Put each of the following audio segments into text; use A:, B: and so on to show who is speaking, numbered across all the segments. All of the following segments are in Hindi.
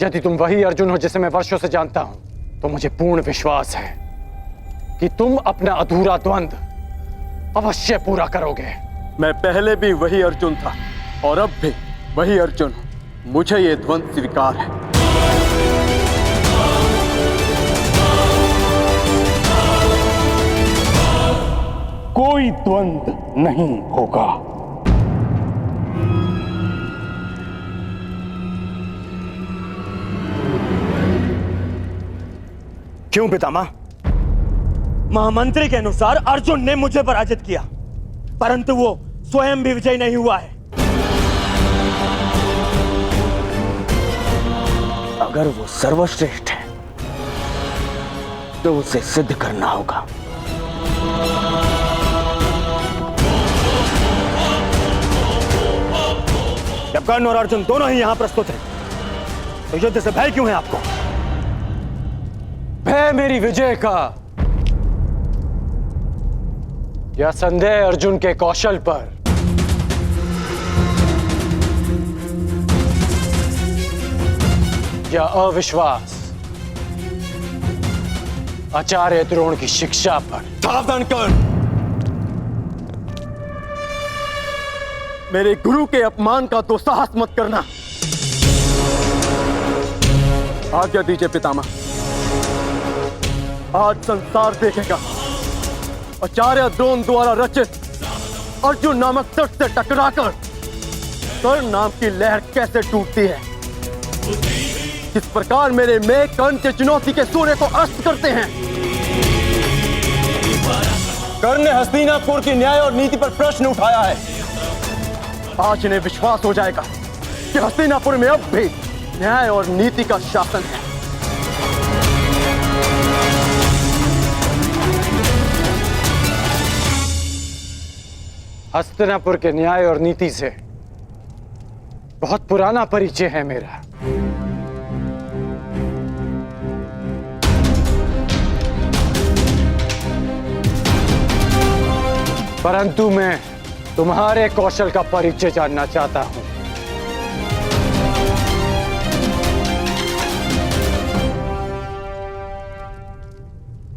A: यदि तुम वही अर्जुन हो जिसे मैं वर्षों से जानता हूं, तो मुझे पूर्ण विश्वास है कि तुम अपना अधूरा द्वंद अवश्य पूरा करोगे।
B: मैं पहले भी वही अर्जुन था और अब भी वही अर्जुन हूं। मुझे ये द्वंद स्वीकार है।
C: कोई द्वंद नहीं होगा।
D: क्यों पितामह? महामंत्री के अनुसार अर्जुन ने मुझे पराजित किया, परंतु वो स्वयं भी विजयी नहीं हुआ है। अगर वो सर्वश्रेष्ठ है तो उसे सिद्ध करना होगा। जब कर्ण और अर्जुन दोनों ही यहां प्रस्तुत हैं, तो युद्ध से भय क्यों है आपको?
A: भय मेरी विजय का या संदेह अर्जुन के कौशल पर? या अविश्वास आचार्य द्रोण की शिक्षा पर?
B: सावधान कर्ण! मेरे गुरु के अपमान का तो साहस मत करना। आज्ञा दीजिए पितामह। आज संसार देखेगा आचार्य द्रोण द्वारा रचित अर्जुन नामक तट से टकराकर कर्ण नाम की लहर कैसे टूटती है। किस प्रकार मेरे में कर्ण के चुनौती के सूर्य को अस्त करते हैं। कर्ण ने हस्तिनापुर की न्याय और नीति पर प्रश्न उठाया है। आज इन्हें विश्वास हो जाएगा कि हस्तिनापुर में अब भी न्याय और नीति का शासन है।
A: हस्तिनापुर के न्याय और नीति से बहुत पुराना परिचय है मेरा। परंतु मैं तुम्हारे कौशल का परिचय जानना चाहता हूं।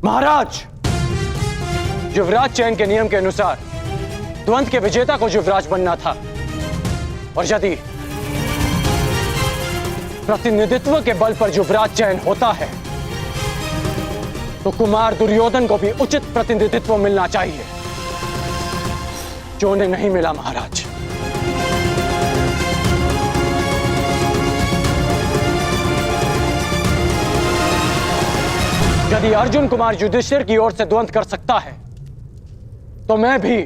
A: महाराज, युवराज चयन के नियम के अनुसार द्वंद के विजेता को युवराज बनना था, और यदि प्रतिनिधित्व के बल पर युवराज चयन होता है तो कुमार दुर्योधन को भी उचित प्रतिनिधित्व मिलना चाहिए, जो उन्हें नहीं मिला महाराज। यदि अर्जुन कुमार युधिष्ठिर की ओर से द्वंद कर सकता है तो मैं भी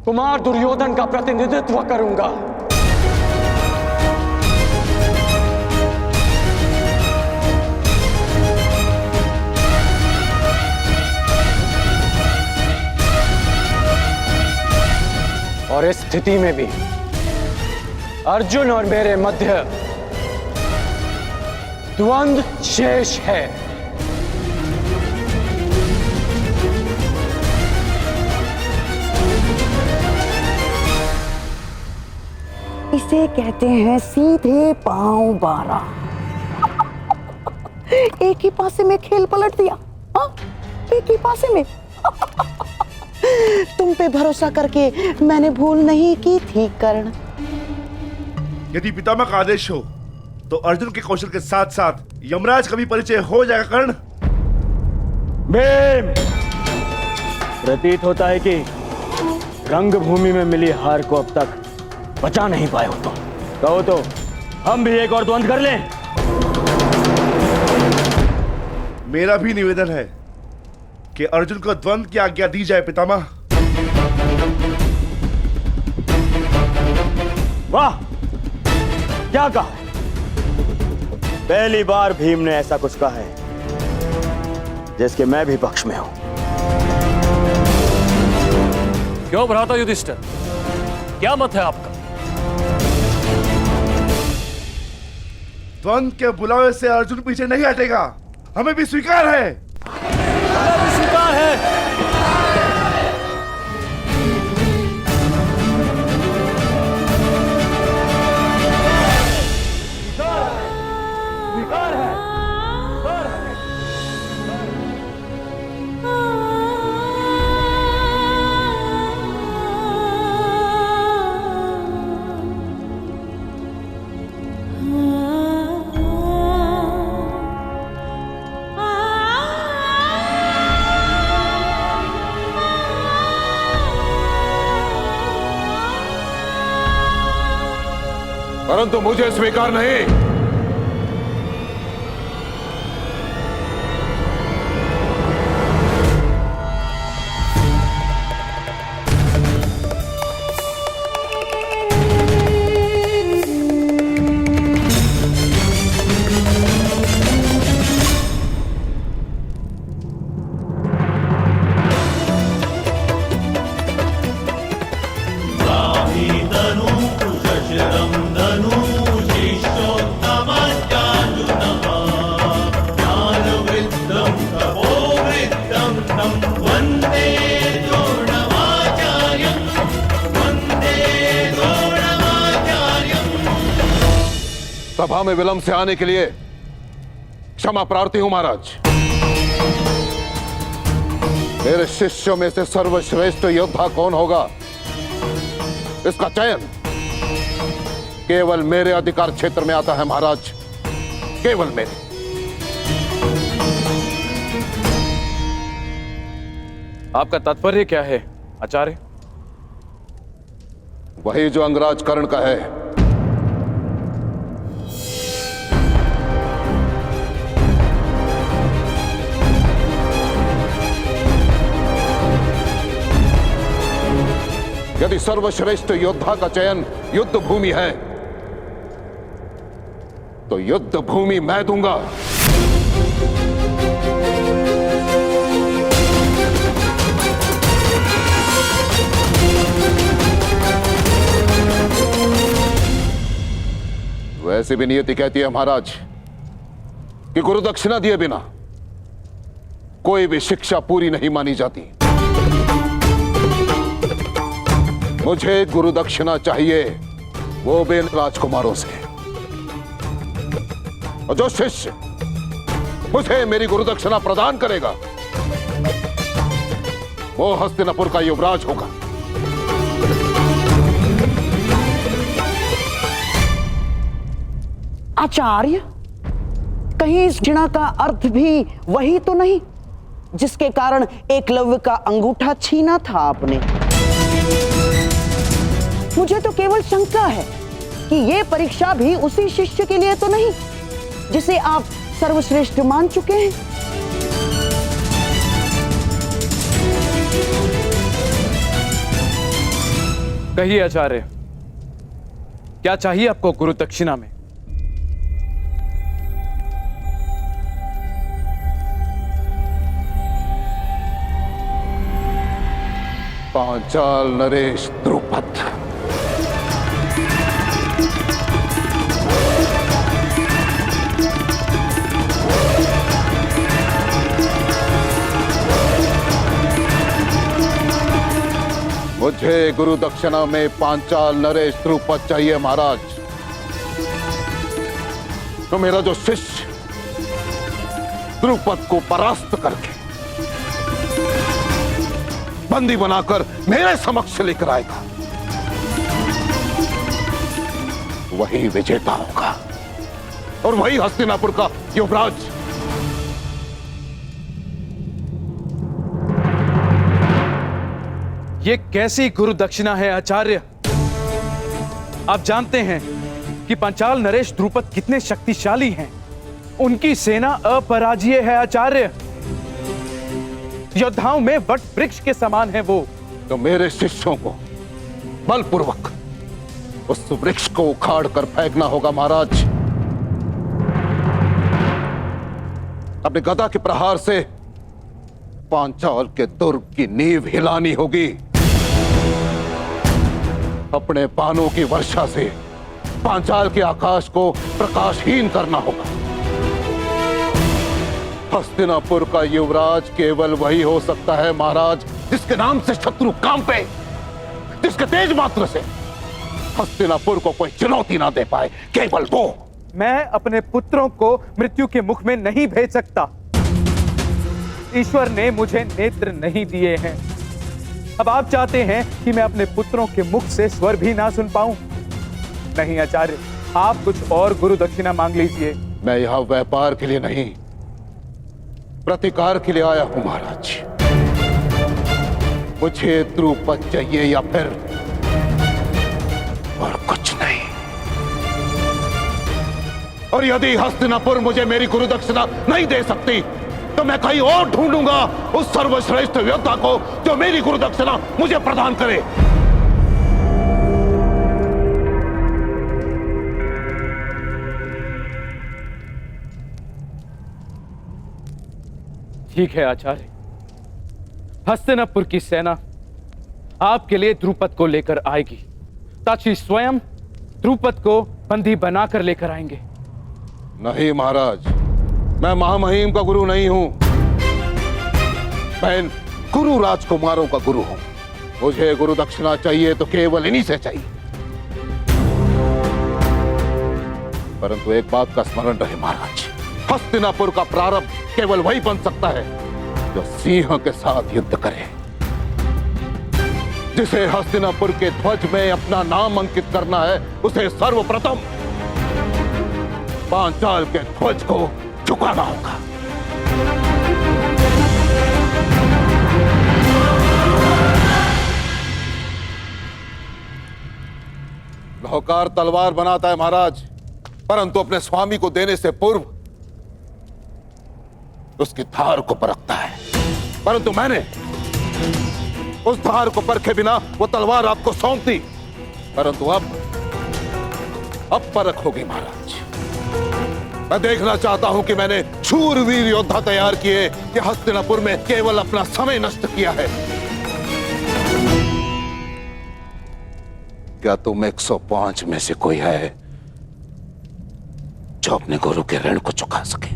A: कुमार दुर्योधन का प्रतिनिधित्व करूंगा। और इस स्थिति में भी अर्जुन और मेरे मध्य द्वंद शेष है।
E: इसे कहते हैं सीधे पांव 12। एक ही पासे में खेल पलट दिया। हाँ, एक ही पासे में। तुम पे भरोसा करके मैंने भूल नहीं की थी कर्ण।
F: यदि पितामह का आदेश हो तो अर्जुन के कौशल के साथ साथ यमराज का भी परिचय हो जाएगा कर्ण।
D: भीम, प्रतीत होता है कि रंगभूमि में मिली हार को अब तक बचा नहीं पाए हो तुम। कहो तो हम भी एक और द्वंद कर लें।
F: मेरा भी निवेदन है कि अर्जुन को द्वंद की आज्ञा दी जाए पितामह।
D: वाह, क्या कहा? पहली बार भीम ने ऐसा कुछ कहा है जिसके मैं भी पक्ष में हूं।
G: क्यों भ्राता युधिष्ठिर, क्या मत है आपका?
F: द्वंद के बुलावे से अर्जुन पीछे नहीं हटेगा, हमें भी स्वीकार है।
D: हमें भी स्वीकार है।
H: परंतु मुझे स्वीकार नहीं। सभा में विलंब से आने के लिए क्षमा प्रार्थी हूं महाराज। मेरे शिष्यों में से सर्वश्रेष्ठ योद्धा कौन होगा, इसका चयन केवल मेरे अधिकार क्षेत्र में आता है महाराज, केवल मेरे।
G: आपका तात्पर्य क्या है आचार्य?
H: वही जो अंगराज कर्ण का है। यदि सर्वश्रेष्ठ योद्धा का चयन युद्ध भूमि है तो युद्ध भूमि मैं दूंगा। वैसे भी नियति कहती है महाराज कि गुरु दक्षिणा दिए बिना कोई भी शिक्षा पूरी नहीं मानी जाती। मुझे गुरु दक्षिणा चाहिए, वो भी राजकुमारों से। और जो शिष्य मुझे मेरी गुरु दक्षिणा प्रदान करेगा वो हस्तिनापुर का युवराज होगा।
E: आचार्य, कहीं इस दक्षिणा का अर्थ भी वही तो नहीं जिसके कारण एकलव्य का अंगूठा छीना था आपने? मुझे तो केवल शंका है कि यह परीक्षा भी उसी शिष्य के लिए तो नहीं जिसे आप सर्वश्रेष्ठ मान चुके हैं।
G: कहिए आचार्य, क्या चाहिए आपको गुरु दक्षिणा में?
H: पांचाल नरेश द्रुपद। मुझे गुरु दक्षिणा में पांचाल नरेश द्रुपद चाहिए महाराज। तो मेरा जो शिष्य द्रुपद को परास्त करके बंदी बनाकर मेरे समक्ष लेकर आएगा वही विजेता होगा और वही हस्तिनापुर का युवराज।
G: ये कैसी गुरु दक्षिणा है आचार्य? आप जानते हैं कि पांचाल नरेश द्रुपद कितने शक्तिशाली हैं। उनकी सेना अपराजय है आचार्य। योद्धाओं में वट वृक्ष के समान है वो।
H: तो मेरे शिष्यों को बलपूर्वक उस वृक्ष को उखाड़ कर फेंकना होगा महाराज। अपने गदा के प्रहार से पांचाल के दुर्ग की नींव हिलानी होगी। अपने बाणों की वर्षा से पांचाल के आकाश को प्रकाशहीन करना होगा। हस्तिनापुर का युवराज केवल वही हो सकता है महाराज जिसके नाम से शत्रु कांपे, जिसके तेज मात्र से हस्तिनापुर को कोई चुनौती ना दे पाए, केवल वो।
G: मैं अपने पुत्रों को मृत्यु के मुख में नहीं भेज सकता। ईश्वर ने मुझे नेत्र नहीं दिए हैं। अब आप चाहते हैं कि मैं अपने पुत्रों के मुख से स्वर भी ना सुन पाऊं? नहीं आचार्य, आप कुछ और गुरु दक्षिणा मांग लीजिए।
H: मैं यहां व्यापार के लिए नहीं, प्रतिकार के लिए आया हूं महाराज। मुझे द्रुपद चाहिए या फिर और कुछ नहीं। और यदि हस्तिनापुर मुझे मेरी गुरु दक्षिणा नहीं दे सकती तो मैं कहीं और ढूंढूंगा उस सर्वश्रेष्ठ योद्धा को जो मेरी गुरु दक्षिणा मुझे प्रदान करे।
G: ठीक है आचार्य, हस्तिनापुर की सेना आपके लिए द्रुपद को लेकर आएगी। ताची स्वयं द्रुपद को बंदी बनाकर लेकर आएंगे।
H: नहीं महाराज, मैं महामहिम का गुरु नहीं हूं, मैं गुरु राजकुमारों का गुरु हूं। मुझे गुरु दक्षिणा चाहिए तो केवल इन्हीं से चाहिए। परंतु एक बात का स्मरण रहे महाराज, हस्तिनापुर का प्रारंभ केवल वही बन सकता है जो सिंह के साथ युद्ध करे, जिसे हस्तिनापुर के ध्वज में अपना नाम अंकित करना है। उसे सर्वप्रथम पांचाल के ध्वज को झुकाना होगा। नौकार तलवार बनाता है महाराज, परंतु अपने स्वामी को देने से पूर्व उसकी धार को परखता है। परंतु मैंने उस धार को परखे बिना वो तलवार आपको सौंप दी, परंतु अब परख होगी महाराज। मैं देखना चाहता हूं कि मैंने शूरवीर योद्धा तैयार किए कि हस्तिनापुर में केवल अपना समय नष्ट किया है। क्या तुम 105 में से कोई है जो अपने गुरु के ऋण को चुका सके?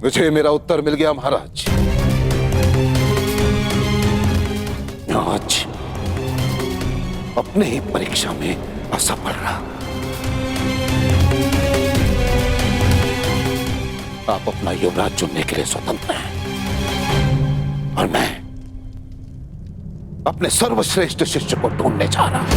H: मुझे मेरा उत्तर मिल गया महाराज। आज अपने ही परीक्षा में असफल रहा। आप अपना युवराज चुनने के लिए स्वतंत्र हैं और मैं अपने सर्वश्रेष्ठ शिष्य को ढूंढने जा रहा हूं।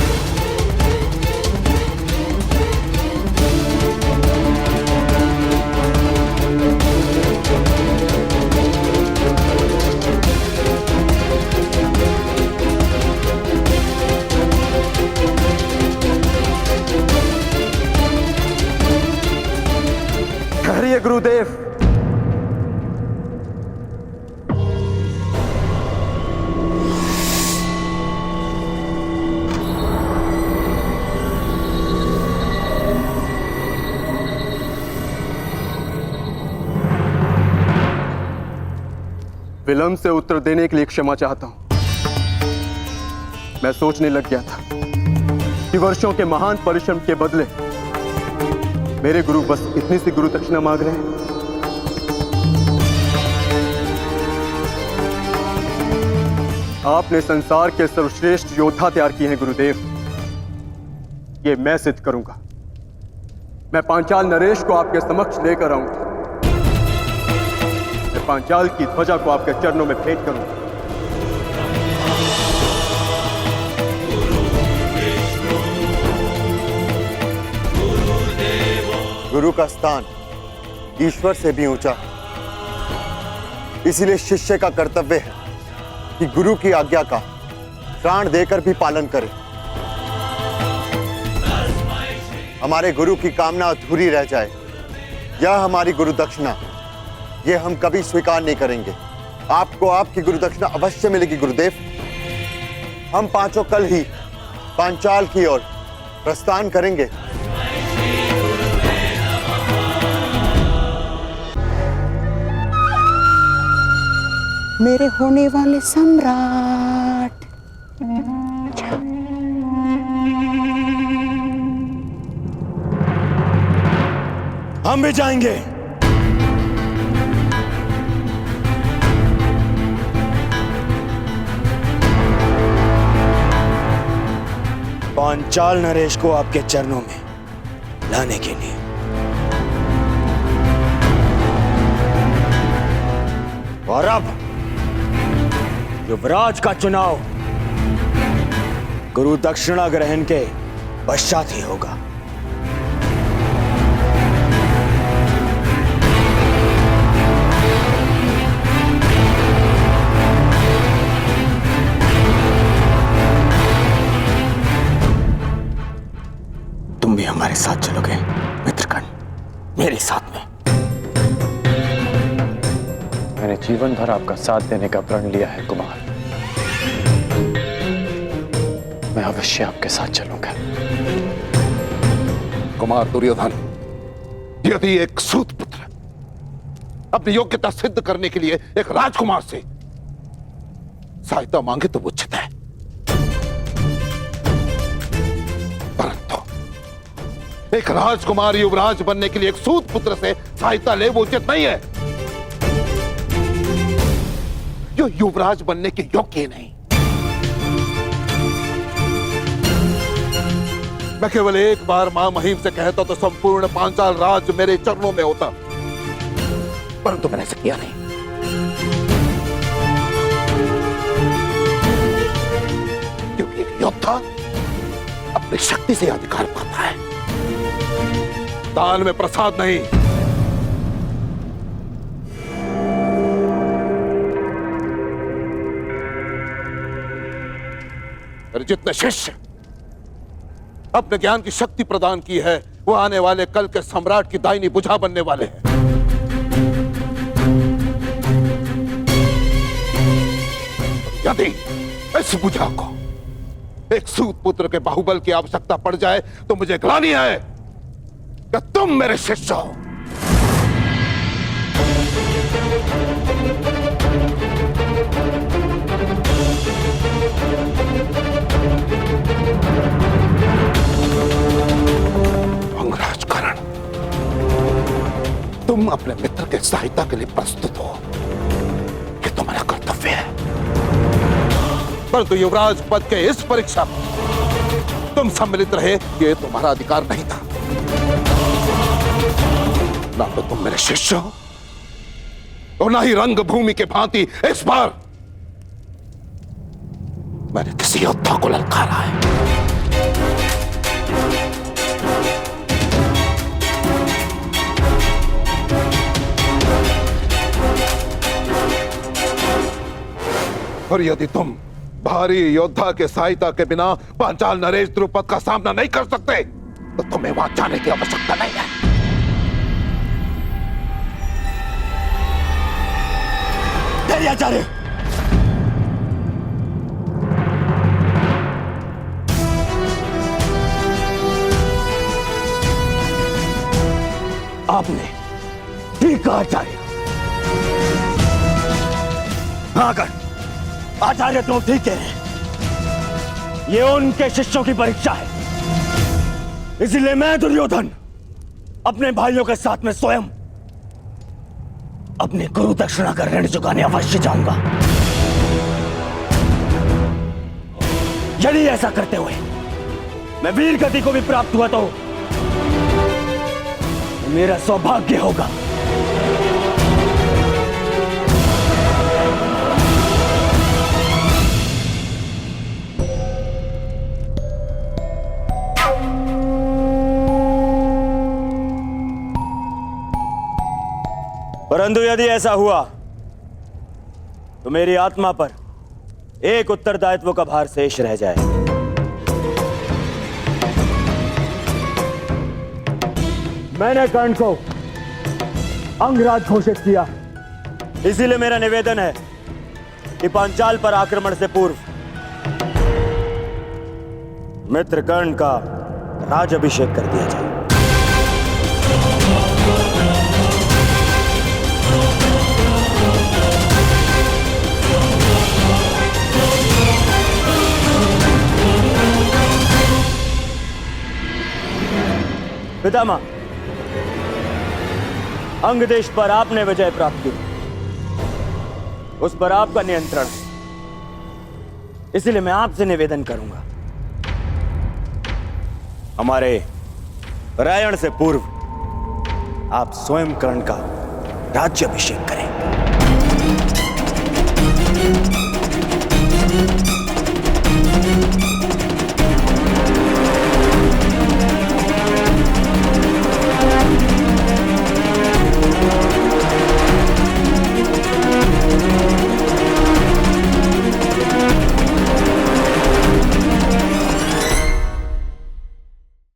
B: गुरुदेव, विलंब से उत्तर देने के लिए क्षमा चाहता हूं। मैं सोचने लग गया था कि वर्षों के महान परिश्रम के बदले मेरे गुरु बस इतनी सी गुरु दक्षिणा मांग रहे हैं। आपने संसार के सर्वश्रेष्ठ योद्धा तैयार किए हैं गुरुदेव, ये मैं सिद्ध करूंगा। मैं पांचाल नरेश को आपके समक्ष लेकर आऊंगा। मैं पांचाल की ध्वजा को आपके चरणों में भेंट करूंगा।
I: गुरु का स्थान ईश्वर से भी ऊंचा है, इसीलिए शिष्य का कर्तव्य है कि गुरु की आज्ञा का प्राण देकर भी पालन करे। हमारे गुरु की कामना अधूरी रह जाए, यह हमारी गुरु दक्षिणा, यह हम कभी स्वीकार नहीं करेंगे। आपको आपकी गुरु दक्षिणा अवश्य मिलेगी गुरुदेव। हम पांचों कल ही पांचाल की ओर प्रस्थान करेंगे।
E: मेरे होने वाले सम्राट।
I: हम भी जाएंगे। पांचाल नरेश को आपके चरणों में लाने के लिए। और अब युवराज का चुनाव गुरु दक्षिणा ग्रहण के पश्चात ही होगा।
D: साथ चलोगे मित्रकर्ण, मेरे साथ में।
A: मैंने जीवन भर आपका साथ देने का प्रण लिया है कुमार। मैं अवश्य आपके साथ चलूंगा।
H: कुमार दुर्योधन, यदि एक सूत पुत्र अपनी योग्यता सिद्ध करने के लिए एक राजकुमार से सहायता मांगे तो वो उचित है, परंतु एक राजकुमार युवराज बनने के लिए एक सूत पुत्र से सहायता ले वो उचित नहीं है, जो युवराज बनने के योग्य नहीं। मैं केवल एक बार मां महिम से कहता तो संपूर्ण पांचाल राज मेरे चरणों में होता, परंतु मैंने ऐसा किया नहीं। क्योंकि एक योद्धा अपनी शक्ति से अधिकार पाता है, दान में प्रसाद नहीं। जितने शिष्य अपने ज्ञान की शक्ति प्रदान की है, वो आने वाले कल के सम्राट की दाहिनी भुजा बनने वाले हैं। यदि इस भुजा को एक सूत पुत्र के बाहुबल की आवश्यकता पड़ जाए तो मुझे ग्लानि है कि तुम मेरे शिष्य हो। अंगराज कर्ण, तुम अपने मित्र के सहायता के लिए प्रस्तुत हो, ये तुम्हारा कर्तव्य है, परंतु युवराज पद के इस परीक्षा में तुम सम्मिलित रहे, ये तुम्हारा अधिकार नहीं था। ना तो तुम मेरे शिष्य हो और ना ही रंगभूमि के भांति इस बार मैंने किसी योद्धा को ललकारा है। और यदि तुम भारी योद्धा के सहायता के बिना पांचाल नरेश द्रुपद का सामना नहीं कर सकते तो तुम्हें वहां जाने की आवश्यकता नहीं है।
D: आचार्य, आपने ठीक कहा आचार्य। हाँ कर आचार्य, तुम ठीक कह रहे हैं। ये उनके शिष्यों की परीक्षा है, इसलिए मैं दुर्योधन अपने भाइयों के साथ में स्वयं अपने गुरु दक्षिणा का ऋण चुकाने अवश्य जाऊंगा। यदि ऐसा करते हुए मैं वीर गति को भी प्राप्त हुआ तो मेरा सौभाग्य होगा। परंतु यदि ऐसा हुआ तो मेरी आत्मा पर एक उत्तरदायित्व का भार शेष रह जाए। मैंने कर्ण को अंगराज घोषित किया, इसीलिए मेरा निवेदन है कि पांचाल पर आक्रमण से पूर्व मित्र कर्ण का राजाभिषेक कर दिया जाए। पितामह, अंग देश पर आपने विजय प्राप्त की, उस पर आपका नियंत्रण है, इसलिए मैं आपसे निवेदन करूंगा, हमारे पलायन से पूर्व आप स्वयं कर्ण का राज्याभिषेक करें।